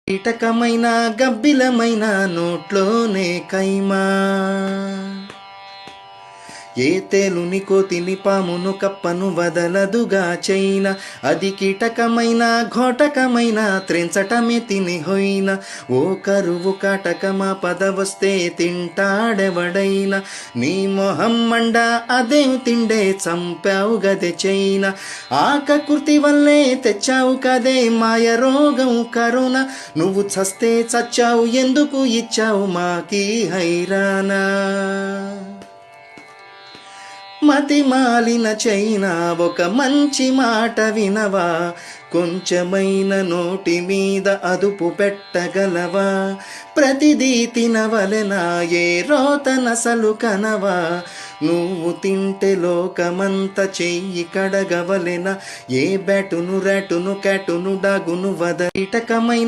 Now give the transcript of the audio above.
కీటకమైన గబ్బిలమైన నోట్లోనే కైమా, ఏ తేలుని కోతిని పామును కప్పను వదలదుగా చైనా, అది కీటకమైన ఘోటకమైన త్రెంచటమే తిని హొయిన, ఓ కరువు కాటకమా పదవస్తే తింటాడెవడైనా, నీ మొహం మండ అదేం తిండే చంపావు గదే చైనా, ఆకకృతి వల్లే తెచ్చావు కదే మాయ రోగం కరోనా, నువ్వు చస్తే చచ్చావు ఎందుకు ఇచ్చావు మాకీ హైరానా, మతి మాలిన చైనా ఒక మంచి మాట వినవా, కొంచెమైన నోటి మీద అదుపు పెట్టగలవా, ప్రతిదీ తినవలెనా ఏ రోతనసలు కనవా, నువ్వు తింటే లోకమంత చెయ్యి కడగవలెనా, ఏ బ్యాటును ర్యాటును క్యాటును డాగును వద కీటకమైన